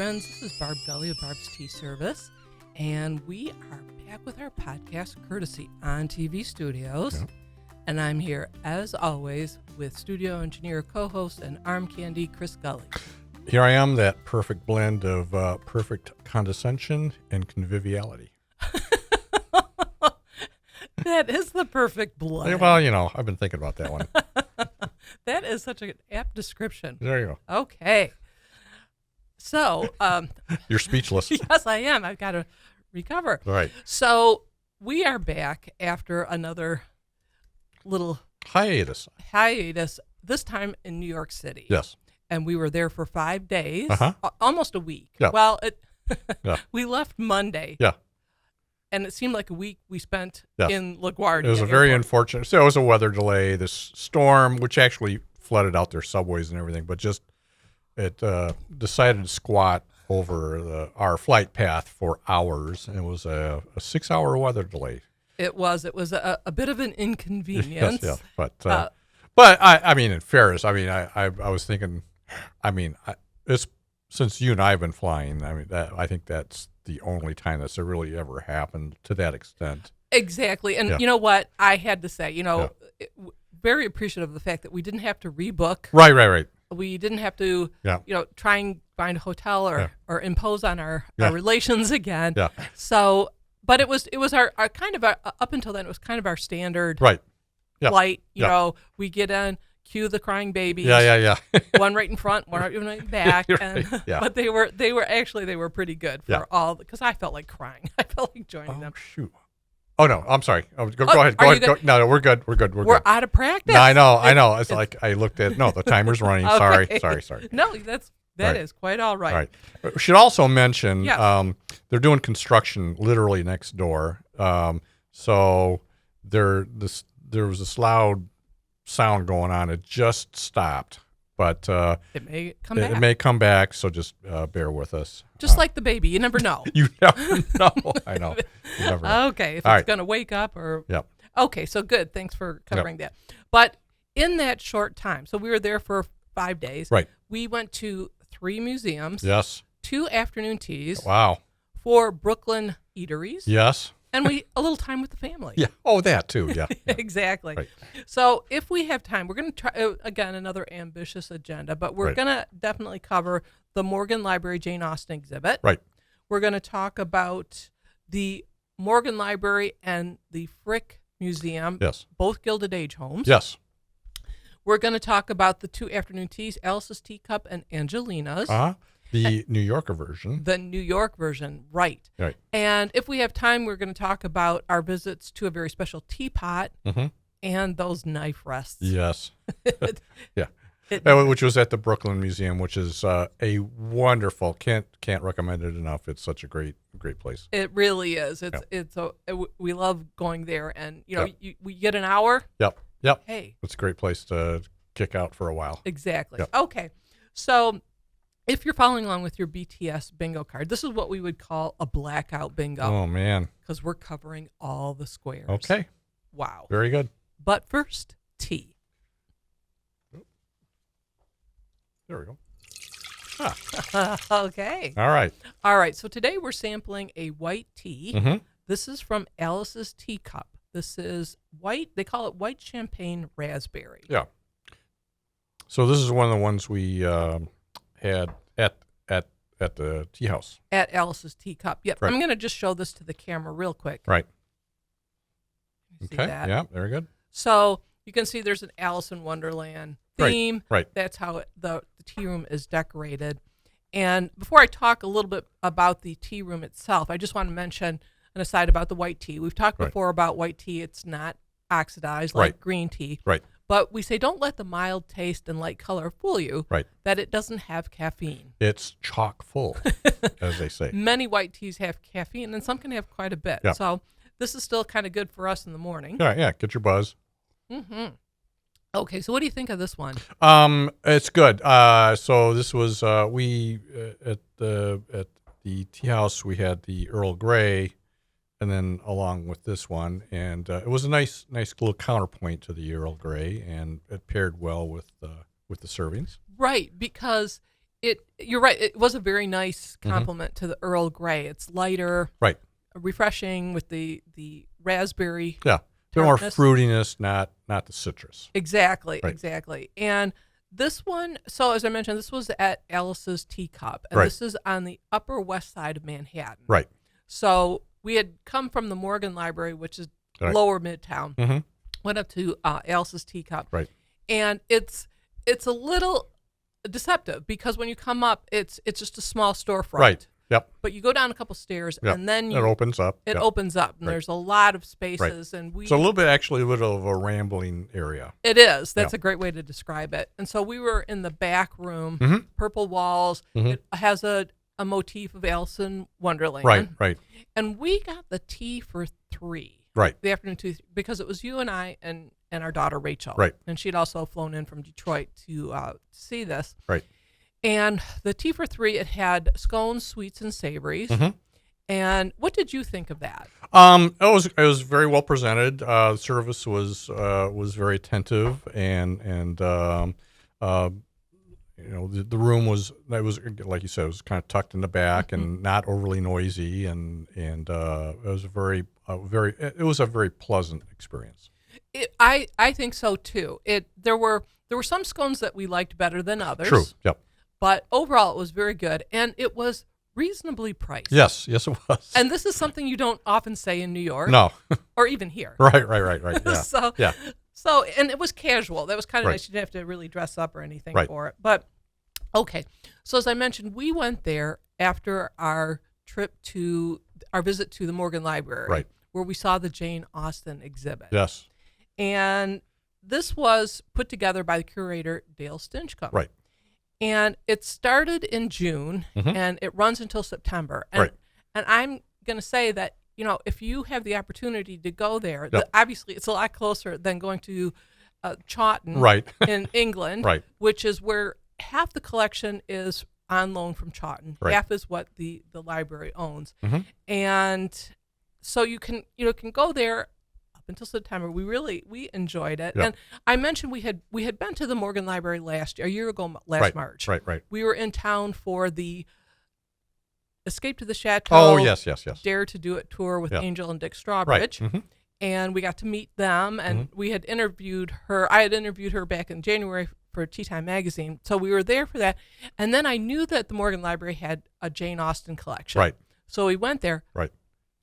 friends. This is Barb Gully of Barb's Tea Service, and we are back with our podcast courtesy On TV Studios. Yep. And I'm here, as always, with studio engineer, co-host, and arm candy, Chris Gully. Here I am, that perfect blend of perfect condescension and conviviality. That is the perfect blend. Well, you know, I've been thinking about that one. That is such an apt description. There you go. Okay. So. You're speechless. Yes, I am. I've got to recover. All right. So we are back after another little Hiatus. this time in New York City. Yes. And we were there for 5 days, almost a week. Yeah. Well, Yeah. we left Monday. Yeah. And it seemed like a week we spent Yes. in LaGuardia. It was a very unfortunate. So it was a weather delay. This storm, which actually flooded out their subways and everything, but just it decided to squat over our flight path for hours. And it was a 6-hour weather delay. It was a bit of an inconvenience. Yes, yeah. But I mean, in fairness, I mean, I was thinking, I mean, it's since you and I have been flying. I mean, I think that's the only time that's really ever happened to that extent. Exactly. And you know what? I had to say, very appreciative of the fact that we didn't have to rebook. Right. We didn't have to, try and find a hotel or impose on our relations again. Yeah. So, but it was our kind of up until then, it was kind of our standard flight. You know, we get in, cue the crying babies. Yeah. One right in front, one right in the back. But they were pretty good for all, because I felt like crying. I felt like joining them. Shoot. Oh no, I'm sorry. Go ahead. Go ahead. Go. No, we're good. We're good. Out of practice. No, I know. It's like I looked at the timer's running. Okay. Sorry. No, that is quite all right. All right. We should also mention they're doing construction literally next door. So there was this loud sound going on. It just stopped, but it may come back. It may come back. So just bear with us. Just like the baby, you never know. You never know. I know. You never know. Okay, if it's going to wake up or. Yep. Okay, so good. Thanks for covering that. But in that short time, so we were there for 5 days. Right. We went to 3 museums. Yes. 2 afternoon teas. Wow. 4 Brooklyn eateries. Yes. And a little time with the family. Yeah. Oh, that too. Yeah. Exactly. Right. So if we have time, we're going to try, again, another ambitious agenda, but we're going to definitely cover the Morgan Library Jane Austen exhibit. Right. We're going to talk about the Morgan Library and the Frick Museum. Yes. Both Gilded Age homes. Yes. We're going to talk about the 2 afternoon teas, Alice's Teacup and Angelina's. The New Yorker version. The New York version, right. Right. And if we have time, we're going to talk about our visits to a very special teapot and those knife rests. Yes. Yeah. Which was at the Brooklyn Museum, which is a wonderful, can't recommend it enough. It's such a great place. It really is. We love going there, and we get an hour. Yep. Hey, it's a great place to kick out for a while. Exactly. Yep. Okay. So if you're following along with your BTS bingo card, this is what we would call a blackout bingo. Oh, man. Because we're covering all the squares. Okay. Wow. Very good. But first, tea. There we go. Okay. All right. So today we're sampling a white tea. Mm-hmm. This is from Alice's Teacup. This is white. They call it white champagne raspberry. Yeah. So this is one of the ones we had at the tea house. At Alice's Teacup. Yep. Right. I'm going to just show this to the camera real quick. Right. See Okay. that? Yeah, very good. So you can see there's an Alice in Wonderland theme. Right. That's how the tea room is decorated. And before I talk a little bit about the tea room itself, I just want to mention an aside about the white tea. We've talked before about white tea. It's not oxidized like green tea. Right. But we say don't let the mild taste and light color fool you. Right. That it doesn't have caffeine. It's chock full, as they say. Many white teas have caffeine, and some can have quite a bit. Yeah. So this is still kind of good for us in the morning. Yeah. Get your buzz. Mm-hmm. Okay, so what do you think of this one? It's good. So this was we at the tea house. We had the Earl Grey, and then along with this one, and it was a nice little counterpoint to the Earl Grey, and it paired well with the servings. Right, because You're right. It was a very nice compliment to the Earl Grey. It's lighter, Right. refreshing with the raspberry. Yeah. The more tartness. fruitiness, not the citrus. Exactly, Right. exactly. And this one, so as I mentioned, this was at Alice's Teacup, and Right. this is on the Upper West Side of Manhattan. Right. So we had come from the Morgan Library, which is Right. lower Midtown, Mm-hmm. went up to Alice's Teacup, Right. and it's a little deceptive because when you come up, it's just a small storefront. Right. Yep. But you go down a couple stairs, Yep. and then It opens up. it Yep. opens up, and Right. there's a lot of spaces, and It's a little bit actually a little of a rambling area. It is. That's Yeah. a great way to describe it. And so we were in the back room, Mhm. purple walls. Mhm. It has a motif of Alice in Wonderland. Right. Right. And we got the tea for 3. Right. The afternoon tea, because it was you and I and our daughter Rachel. Right. And she'd also flown in from Detroit to see this. Right. And the tea for 3, it had scones, sweets, and savories. Mhm. And what did you think of that? It was very well presented. The service was very attentive, and the room was like you said, it was kind of tucked in the back and not overly noisy, and it was it was a very pleasant experience. I think so too. There were some scones that we liked better than others. True. Yep. But overall, it was very good, and it was reasonably priced. Yes. Yes, it was. And this is something you don't often say in New York. No. Or even here. Right. Yeah. So, yeah. So, and it was casual. That was kind of Right. nice. You didn't have to really dress up or anything Right. for it. But, okay. So, as I mentioned, we went there after our visit to the Morgan Library, Right. where we saw the Jane Austen exhibit. Yes. And this was put together by the curator, Dale Stinchcomb. Right. And it started in June, Mhm. and it runs until September. And, Right. and I'm going to say that, if you have the opportunity to go there, Yep. obviously it's a lot closer than going to Chawton Right. in England, Right. which is where half the collection is on loan from Chawton. Right. Half is what the library owns. Mhm. And so you can go there up until September. We enjoyed it. Yep. And I mentioned we had been to the Morgan Library a year ago, last Right. March. Right. We were in town for the Escape to the Chateau. Oh, yes. Dare to Do It tour with Yeah. Angel and Dick Right. Strawbridge. Mhm. And we got to meet them, and we had interviewed her. I had interviewed her back in January for Tea Time Magazine. So we were there for that. And then I knew that the Morgan Library had a Jane Austen collection. Right. So we went there. Right.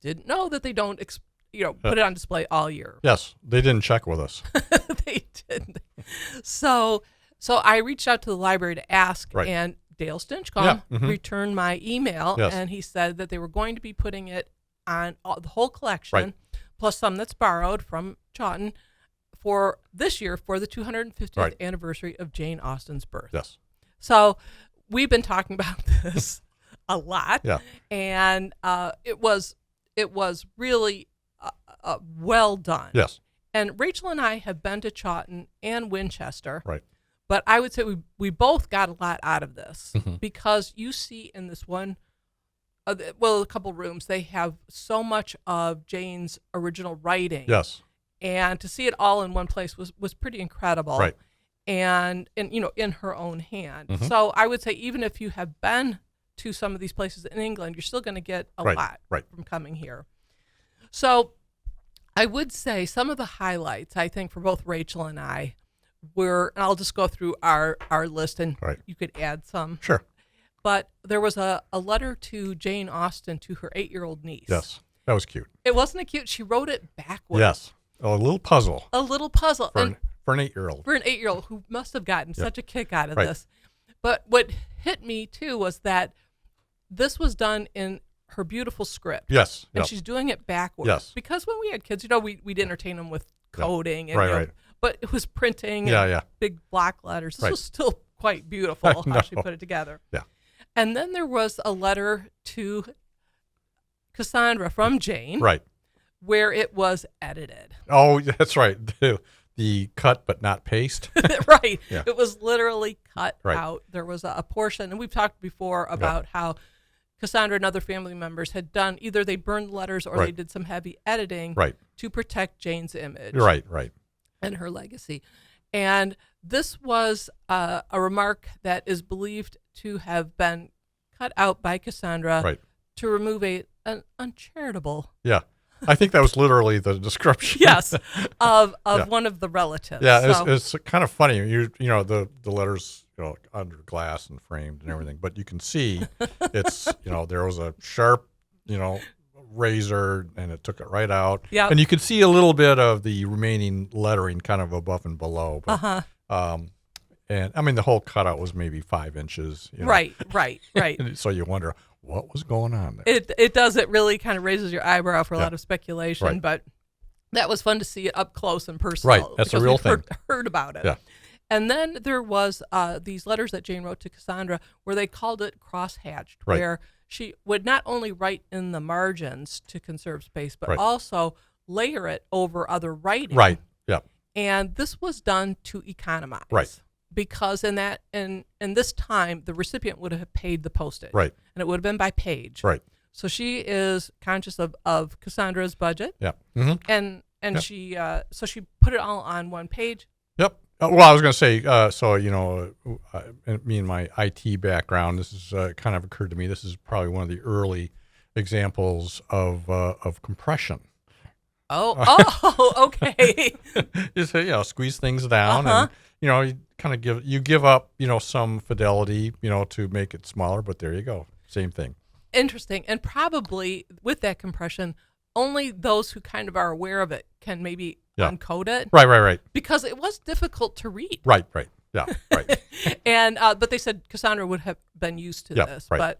Didn't know that they don't, put it on display all year. Yes. They didn't check with us. They didn't. So I reached out to the library to ask, Right. and Dale Stinchcomb Yeah, mhm. returned my email, Yes. and he said that they were going to be putting it on the whole collection, Right. plus some that's borrowed from Chawton, for this year for the 250th Right. anniversary of Jane Austen's birth. Yes. So we've been talking about this a lot, Yeah. and it was really well done. Yes. And Rachel and I have been to Chawton and Winchester. Right. But I would say we both got a lot out of this Mhm. because you see in this one, a couple rooms, they have so much of Jane's original writing. Yes. And to see it all in one place was pretty incredible. Right. And in her own hand. Mhm. So I would say even if you have been to some of these places in England, you're still going to get a Right, lot right. from coming here. So I would say some of the highlights, I think, for both Rachel and I were, and I'll just go through our list, and Right. you could add some. Sure. But there was a letter to Jane Austen to her 8-year-old niece. Yes. That was cute. It wasn't a cute. She wrote it backwards. Yes. A little puzzle A little puzzle. for And an 8-year-old. for an 8-year-old who must have gotten Yep. such a kick out of Right. this. But what hit me, too, was that this was done in her beautiful script. Yes. And Yep. she's doing it backwards. Yes. Because when we had kids, we'd entertain them with coding. And, Right, right. But it was printing Yeah, and yeah. big block letters. This Right. was still quite beautiful I how she know. put it together. Yeah. And then there was a letter to Cassandra from Jane Right. where it was edited. Oh, that's right. The cut but not paste. Right. Yeah. It was literally cut Right. out. There was a portion, and we've talked before about how Cassandra and other family members had done, either they burned letters or they Right. did some heavy editing Right. to protect Jane's image Right. and her legacy. And this was a remark that is believed to have been cut out by Cassandra Right. to remove an uncharitable Yeah. I think that was literally the description. yes of Yeah. one of the relatives. Yeah, So, it's kind of funny. You know the letters, under glass and framed and everything, but you can see it's there was a sharp razor and it took it right out. Yep. And you can see a little bit of the remaining lettering kind of above and below. But, and I mean the whole cutout was maybe 5 inches. right. And so you wonder what was going on there. It does. It really kind of raises your eyebrow for a Yeah. lot of speculation, Right. but that was fun to see it up close and personal. Right. That's a because real we'd thing. Heard about it. Yeah. And then there was these letters that Jane wrote to Cassandra where they called it crosshatched, Right. where she would not only write in the margins to conserve space, but Right. also layer it over other writing. Right. Yeah. And this was done to economize. Right. Because in this time, the recipient would have paid the postage. Right. And it would have been by page. Right. So she is conscious of Cassandra's budget. Yeah. Mm-hmm. And Yep. she put it all on one page. Yep. Well, I was going to say, me and my IT background, this is kind of occurred to me. This is probably one of the early examples of compression. Oh, okay. You say, squeeze things down, Uh-huh. and you kind of give up, some fidelity, to make it smaller. But there you go, same thing. Interesting. And probably with that compression, only those who kind of are aware of it can maybe Yeah. uncode it. Right. Because it was difficult to read. Right. Yeah. Right. And but they said Cassandra would have been used to Yeah, this. right. But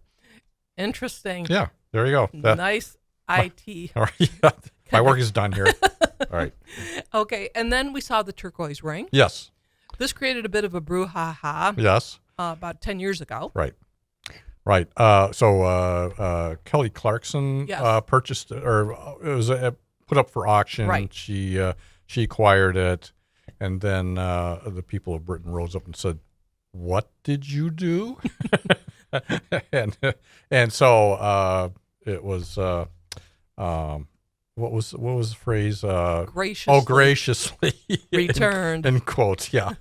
interesting. Yeah. There you go. Nice IT. All right. Yeah. My work is done here. All right. Okay. And then we saw the turquoise ring. Yes. This created a bit of a brouhaha Yes. about 10 years ago. Right. So Kelly Clarkson Yes. purchased it, or it was put up for auction. Right. She acquired it, and then the people of Britain rose up and said, "What did you do?" and so it was what was the phrase? Graciously Graciously returned. in quotes. Yeah.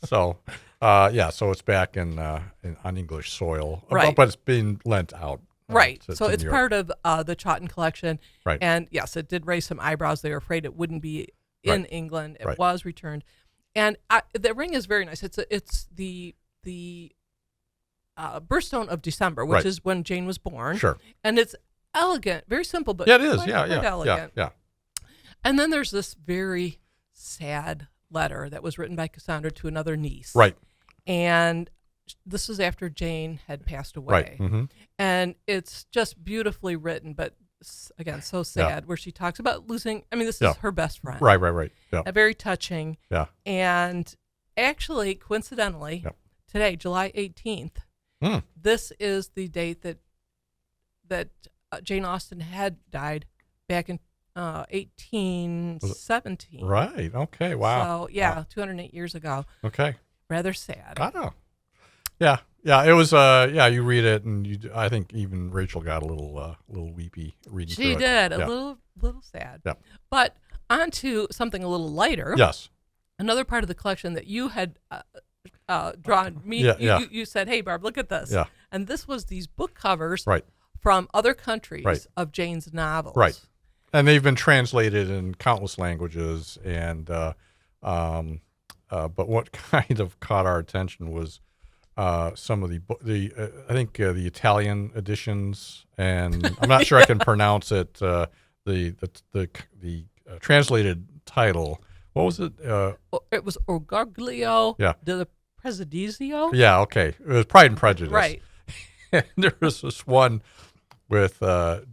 So. So it's back on English soil, Right. but it's being lent out. Right. To So it's New York. part of the Chawton collection. Right. And yes, it did raise some eyebrows. They were afraid it wouldn't be in Right. England. It Right. was returned. And the ring is very nice. It's the birthstone of December, which Right. is when Jane was born. Sure. And it's elegant, very simple, but Yeah, it is. quite Yeah. elegant. Yeah. And then there's this very sad letter that was written by Cassandra to another niece. Right. And this was after Jane had passed away. Right. Mm-hmm. And it's just beautifully written, but again, so sad, where she talks about losing. I mean, this Yeah. is her best friend. Right. Yeah. Very touching. Yeah. And actually, coincidentally, Yep. today, July 18th, Mm. this is the date that Jane Austen had died back in 1817. Right. Okay. Wow. So, yeah, Wow. 208 years ago. Okay. Rather sad. I know. Yeah. It was. You read it, and I think even Rachel got a little weepy reading. She through did. it. A little sad. Yeah. But on to something a little lighter. Yes. Another part of the collection that you had drawn me. Yeah. You said, "Hey, Barb, look at this." Yeah. And this was these book covers Right. from other countries Right. of Jane's novels. Right. And they've been translated in countless languages, and but what kind of caught our attention was some of the I think the Italian editions, and I'm not sure I can pronounce it. The translated title. What was it? It was Orgoglio Yeah. de Presidizio. Yeah. Okay. It was Pride and Prejudice. Right. And there was this one with the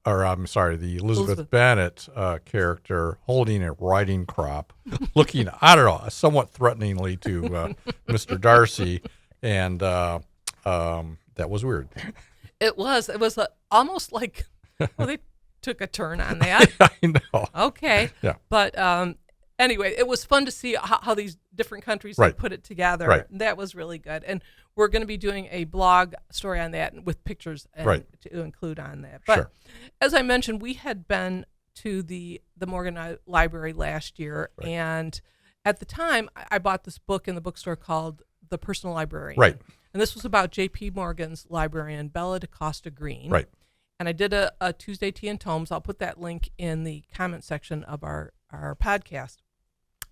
Elizabeth Bennet character holding a riding crop, looking, I don't know, somewhat threateningly to Mr. Darcy, and that was weird. It was almost like they took a turn on that. I know. Okay. Yeah. But anyway, it was fun to see how these different countries Right. had put it together. Right. That was really good. And we're going to be doing a blog story on that with pictures and Right. to include on that. But Sure. as I mentioned, we had been to the Morgan Library last year, Right. and at the time, I bought this book in the bookstore called The Personal Librarian. Right. And this was about J.P. Morgan's librarian, Bella DaCosta Green. Right. And I did a Tuesday Tea and Tomes. I'll put that link in the comment section of our podcast.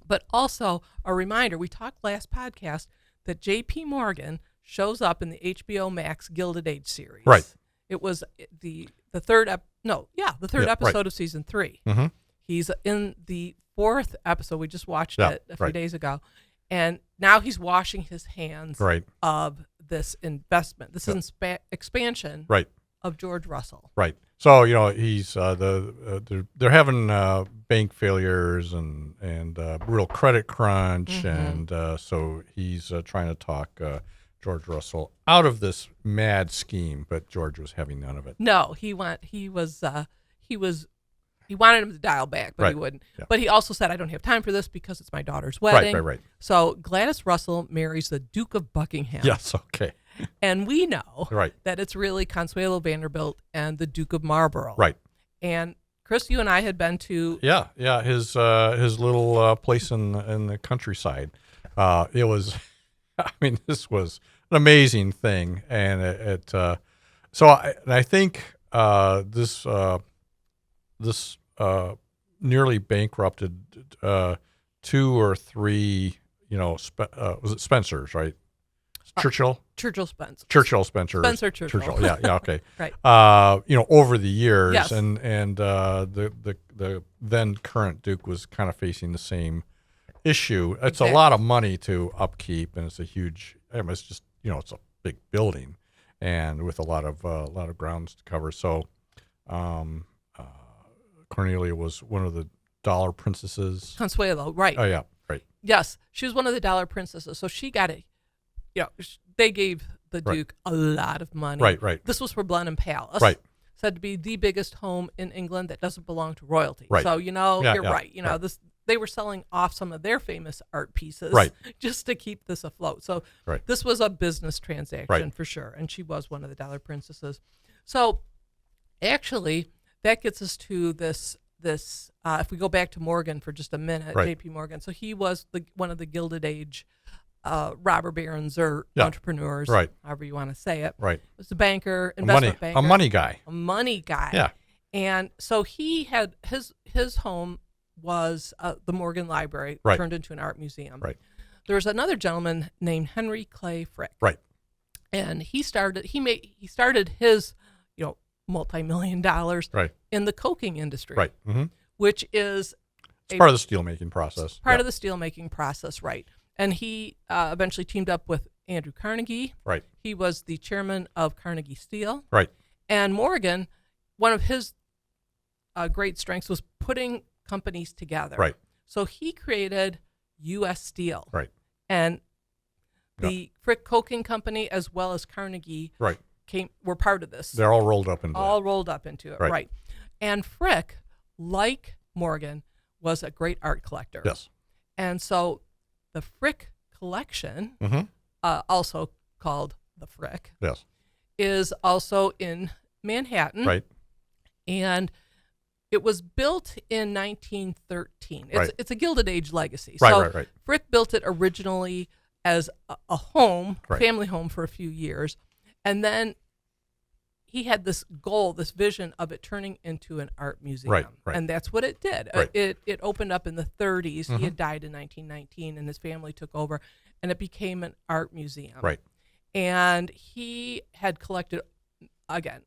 But also a reminder, we talked last podcast that J.P. Morgan shows up in the HBO Max Gilded Age series. Right. It was the third episode of season 3. Mm-hmm. He's in the 4th episode. We just watched it a few right. days ago. And now he's washing his hands Right. of this investment. This is expansion Right. of George Russell. Right. So, he's they're having bank failures and real credit crunch, Mm-hmm. and so he's trying to talk George Russell out of this mad scheme, but George was having none of it. No, he wanted him to dial back, but Right. he wouldn't. Yeah. But he also said, I don't have time for this because it's my daughter's wedding. Right. So Gladys Russell marries the Duke of Buckingham. Yes. Okay. And we know Right. that it's really Consuelo Vanderbilt and the Duke of Marlborough. Right. And Chris, you and I had been to Yeah. His little place in the countryside. It was, this was an amazing thing, and I think this nearly bankrupted 2 or 3. Was it Spencer's, right? Churchill Spencer. Spencer Churchill. Yeah. Okay. Right. Over the years, Yes. and the then current Duke was kind of facing the same issue. It's Exactly. a lot of money to upkeep, and it's a huge. It's just it's a big building, and with a lot of grounds to cover. So, Cornelia was one of the Dollar Princesses. Consuelo, right. Oh yeah, right. Yes, she was one of the Dollar Princesses. So she got they gave the Right. Duke a lot of money. Right. This was for Blenheim Palace. Right. Said to be the biggest home in England that doesn't belong to royalty. Right. So, Yeah, you're yeah, right. right. They were selling off some of their famous art pieces Right. just to keep this afloat. So Right. this was a business transaction Right. for sure. And she was one of the Dollar Princesses. So actually, that gets us to this if we go back to Morgan for just a minute, Right. J.P. Morgan. So he was one of the Gilded Age robber barons or Yeah. entrepreneurs, Right. however you want to say it. Right. Was a banker, A investment banker. a money guy. A money guy. Yeah. And so he had his home was the Morgan Library, Right. turned into an art museum. Right. There was another gentleman named Henry Clay Frick. Right. And he started his, multi-million dollars Right. in the coking industry. Right. Mm-hmm. Which is It's part of the steel making process. part of the steel making process, right? And he eventually teamed up with Andrew Carnegie. Right. He was the chairman of Carnegie Steel. Right. And Morgan, one of his great strengths was putting companies together. Right. So he created U.S. Steel. Right. And the Frick Coking Company as well as Carnegie Right. were part of this. They're all rolled up into all rolled up into it, Right. right? And Frick, like Morgan, was a great art collector. that. Yes. And so the Frick collection, Mm-hmm. also called the Frick, Yes. is also in Manhattan. Right. And it was built in 1913. Right. It's a Gilded Age legacy. Right. So Right. Frick built it originally as a home, Right. family home for a few years. And then he had this goal, this vision of it turning into an art museum. Right. And that's what it did. Right. It opened up in the 30s. Mhm. He had died in 1919 and his family took over and it became an art museum. Right. And he had collected, again,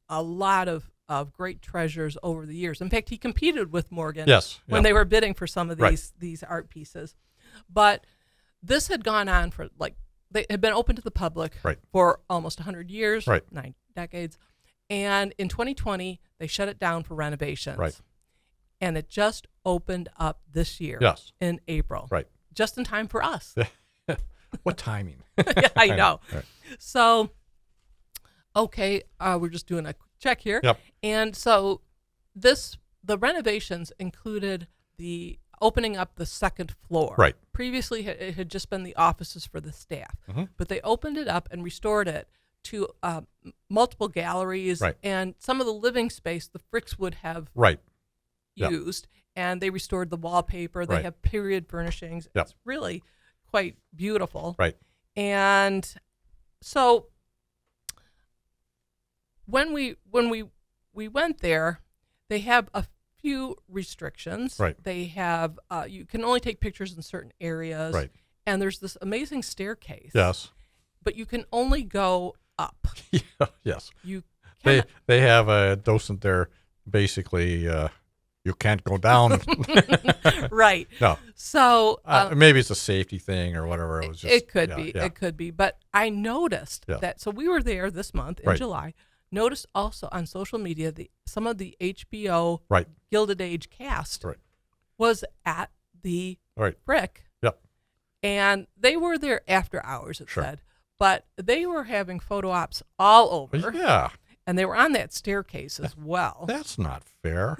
a lot of great treasures over the years. In fact, he competed with Morgan Yes. when Yeah. they were bidding for some of Right. these art pieces. But this had gone on for they had been open to the public Right. for almost 100 years, Right. 9 decades. And in 2020, they shut it down for renovations. Right. And it just opened up this year Yes. in April. Right. Just in time for us. What timing? Yeah, I know. Right. So, okay, we're just doing a check here. Yep. And so the renovations included the opening up the second floor. Right. Previously, it had just been the offices for the staff, Mhm. but they opened it up and restored it to multiple galleries Right. and some of the living space the Fricks would have Right. Yeah. used, and they restored the wallpaper. They Right. have period furnishings. Yep. It's really quite beautiful. Right. And so when we went there, they have a few restrictions. Right. They have you can only take pictures in certain areas. Right. And there's this amazing staircase. Yes. But you can only go up. Yeah. Yes. You They cannot, they have a docent there. Basically, you can't go down. right. No. So Maybe it's a safety thing or whatever. It was just. it could yeah, be. Yeah. It could be. But I noticed Yeah. that. So we were there this month in Right. July. Noticed also on social media some of the HBO Right. Gilded Age cast Right. was at the Right. Frick. Yep. And they were there after hours, it Sure. said. But they were having photo ops all over. Yeah. And they were on that staircase as well. That's not fair.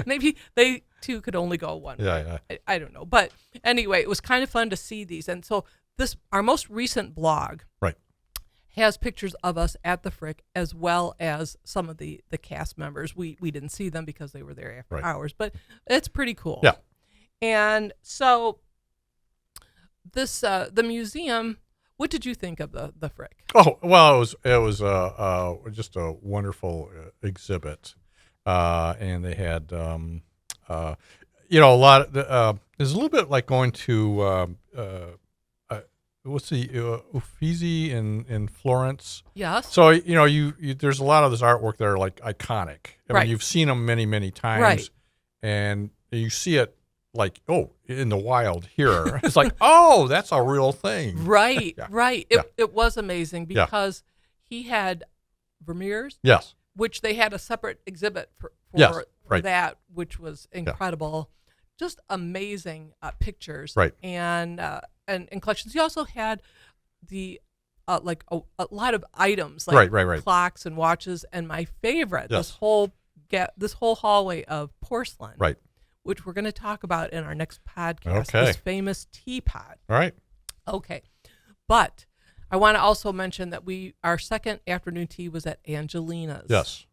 Maybe they too could only go one way. Yeah. I don't know. But anyway, it was kind of fun to see these. And so our most recent blog Right. has pictures of us at the Frick as well as some of the cast members. We didn't see them because they were there after Right. hours, but it's pretty cool. Yeah. And so this the museum, what did you think of the Frick? Oh well, it was just a wonderful exhibit, and they had a lot. There's a little bit like going to what's the Uffizi in Florence. Yes. So you there's a lot of this artwork that are like iconic. I Right. mean, you've seen them many times, Right. and you see it like in the wild here. It's like that's a real thing. Right, Yeah. right. Yeah. It was amazing Yeah. because he had Vermeers, Yes. which they had a separate exhibit for Yes, right. that, which was incredible. Just amazing pictures, Right. And collections. He also had the like a lot of items, like Right. clocks and watches, and my favorite, Yes. this whole hallway of porcelain, Right. which we're going to talk about in our next podcast. Okay. This famous teapot. All right. Okay. But I want to also mention that our second afternoon tea was at Angelina's. Yes.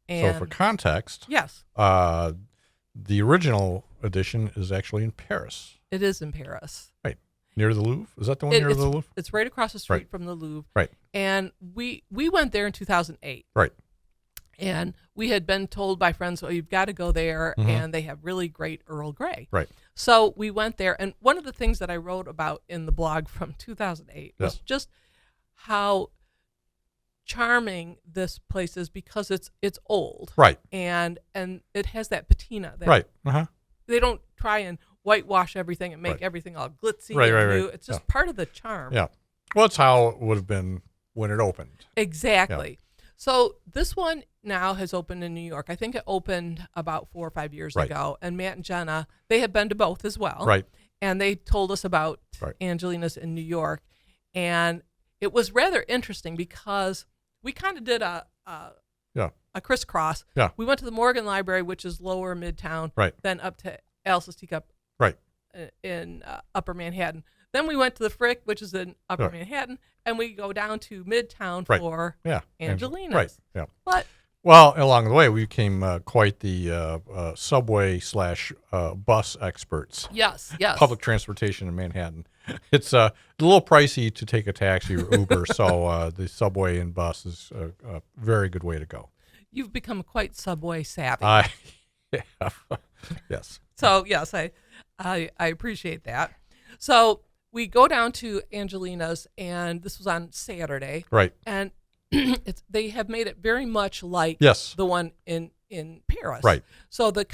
And So for context, yes, the original edition is actually in Paris, it is in Paris. right near the Louvre. Is that the one near the Louvre? It's right across the street Right. from the Louvre. Right. And we went there in 2008. Right. And we had been told by friends, oh, you've got to go there, Mhm. and they have really great Earl Grey. Right. So we went there, and one of the things that I wrote about in the blog from 2008 was Yes. just how charming this place is because it's old. Right. And it has that patina. That Right. Uh-huh. They don't try and whitewash everything and make Right. everything all glitzy Right, and right, new. right. It's just Yeah. part of the charm. Yeah. Well, it's how it would have been when it opened. Exactly. So this one now has opened in New York. I think it opened about 4 or 5 years Right. ago. And Matt and Jenna, they have been to both as well. Right. And they told us about Right. Angelina's in New York. And it was rather interesting because we kind of did a crisscross. Yeah. We went to the Morgan Library, which is lower Midtown, Right. then up to Alice's Teacup Right. in Upper Manhattan. Then we went to the Frick, which is in Upper Yeah. Manhattan, and we go down to Midtown Right. for Yeah. Angelina's. Right. Yeah. But Well, along the way, we became quite the subway / bus experts. yes, Public transportation in Manhattan. It's a little pricey to take a taxi or Uber, so the subway and bus is a very good way to go. you've become quite subway savvy. Yeah. Yes. So yes, I appreciate that. So we go down to Angelina's, and this was on Saturday, Right. and they have made it very much like Yes. the one in Paris. Right. So the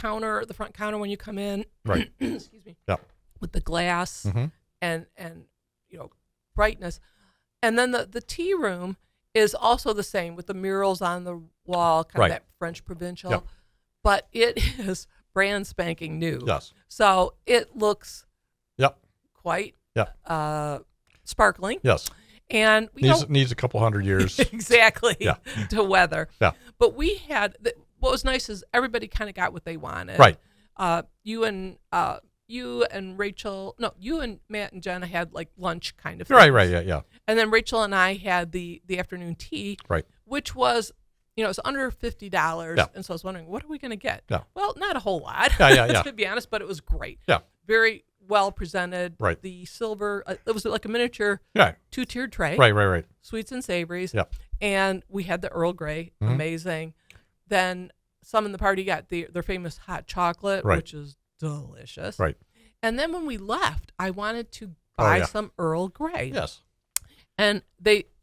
front counter when you come in, Right. excuse me, Yeah. with the glass Mhm. and brightness, and then the tea room is also the same with the murals on the wall, kind Right. of that French provincial, Yep. but it is brand spanking new. Yes. So it looks Yep. quite Yep. sparkling. Yes. And Needs a couple hundred years. exactly Yeah. to weather. Yeah. But we had what was nice is everybody kind of got what they wanted. Right. You and Rachel, no, you and Matt and Jenna had like lunch kind of thing. Right. Yeah. And then Rachel and I had the afternoon tea, Right. which was it's under $50. Yeah. And so I was wondering, what are we going to get? Yeah. Well, not a whole lot, Yeah. to be honest, but it was great. Yeah. Very well presented. Right. The silver, it was like a miniature Yeah. 2-tiered tray. Right. Sweets and savories. Yeah. And we had the Earl Grey, amazing. Then some in the party got their famous hot chocolate, Right. which is delicious. Right. And then when we left, I wanted to buy yeah. some Earl Grey. Yes. And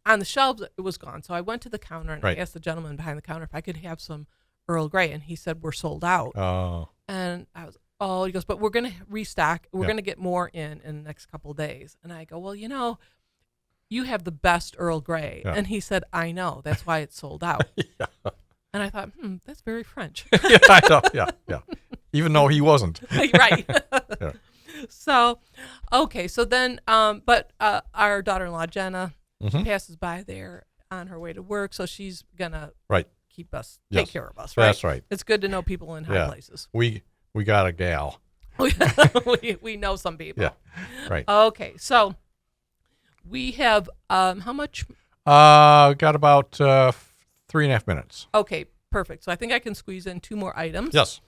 on the shelves, it was gone. So I went to the counter and Right. I asked the gentleman behind the counter if I could have some Earl Grey. And he said, we're sold out. Oh. And I was, he goes, but we're going to restock. We're going to get more in the next couple of days. And I go, well, you have the best Earl Grey. Yeah. And he said, I know. That's why it's sold out. Yeah. And I thought, that's very French. Yeah, I know. Yeah. Even though he wasn't. Right. Yeah. So, okay. So then, but our daughter-in-law, Jenna, she passes by there on her way to work. So she's going to keep us, take care of us, right? That's right. It's good to know people in high places. We got a gal. we know some people. Yeah. Right. Okay. So we have, how much? Got about 3.5 minutes. Okay. Perfect. So I think I can squeeze in 2 more items. Yes.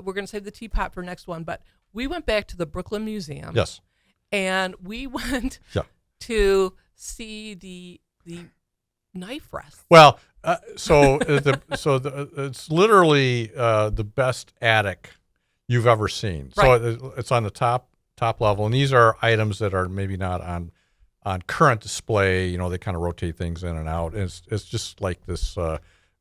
We're going to save the teapot for next one, but we went back to the Brooklyn Museum. Yes. And we went to see the knife rest. Well, it's literally the best attic you've ever seen. Right. So it's on the top level, and these are items that are maybe not on current display. They kind of rotate things in and out. And it's just like this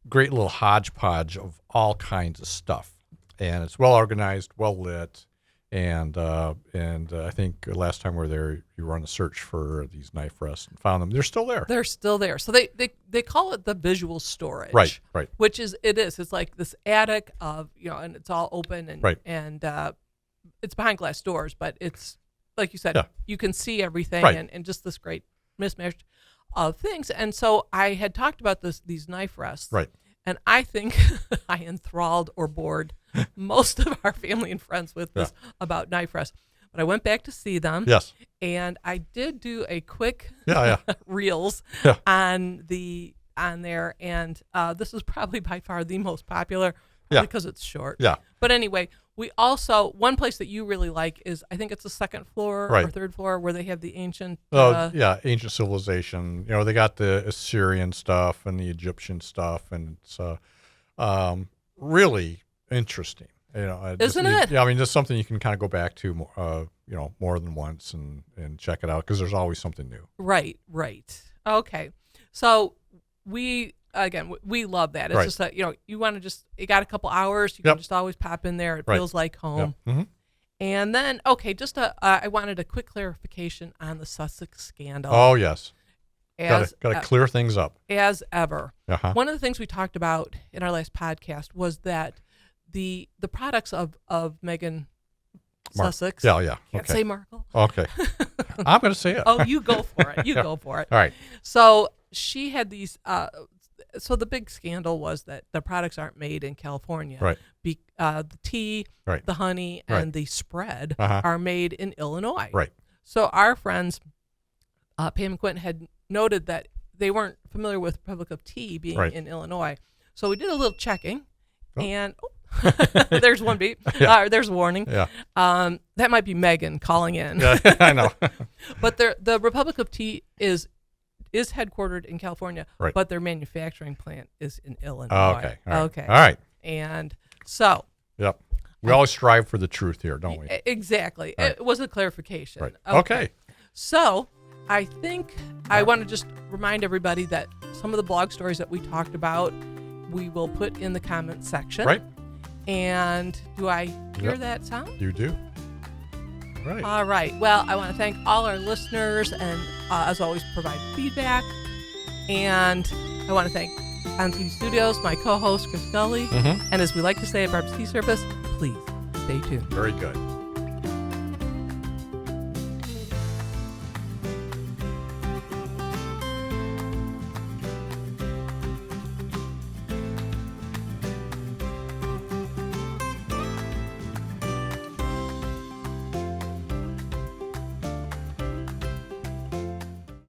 great little hodgepodge of all kinds of stuff, and it's well organized, well lit. And I think last time we were there, you were on a search for these knife rests and found them. They're still there. They're still there. So they call it the visual storage. Right. Which is. It's like this attic of, and it's all open and it's behind glass doors, but it's like you said, you can see everything and just this great mismatch of things. And so I had talked about these knife rests. Right. And I think I enthralled or bored most of our family and friends with this about knife rests. But I went back to see them. Yes. And I did do a quick reels on there. And this is probably by far the most popular because it's short. Yeah. But anyway, we also, one place that you really like is, I think it's the second floor or third floor where they have the ancient. Ancient civilization. They got the Assyrian stuff and the Egyptian stuff, and it's really interesting. Isn't it? Yeah, I mean, just something you can kind of go back to, more than once and check it out because there's always something new. Right. Okay. So we love that. It's just that, you want to you got a couple hours, you can just always pop in there. It feels like home. Yep. Mm-hmm. And then, just I wanted a quick clarification on the Sussex scandal. Oh, yes. Got to clear things up. As ever. Uh-huh. One of the things we talked about in our last podcast was that the products of Meghan Sussex. Yeah. Can't say Markle. Okay. I'm going to say it. Oh, you go for it. Go for it. All right. So she had these. So the big scandal was that the products aren't made in California. Right. The tea, the honey, and the spread are made in Illinois. Right. So our friends, Pam and Quentin, had noted that they weren't familiar with Republic of Tea being in Illinois. So we did a little checking, and there's one beep. There's a warning. Yeah. That might be Megan calling in. Yeah, I know. But the Republic of Tea is headquartered in California, but their manufacturing plant is in Illinois. Oh, okay. Okay. All right. And so. Yep. We always strive for the truth here, don't we? Exactly. Right. It was a clarification. Right. Okay. So I think I want to just remind everybody that some of the blog stories that we talked about, we will put in the comment section. Right. And do I hear that sound? You do. Right. All right. Well, I want to thank all our listeners and, as always, provide feedback. And I want to thank On TV Studios, my co-host, Chris Gully. Mm-hmm. And as we like to say at Barbs Tea Service, please stay tuned. Very good.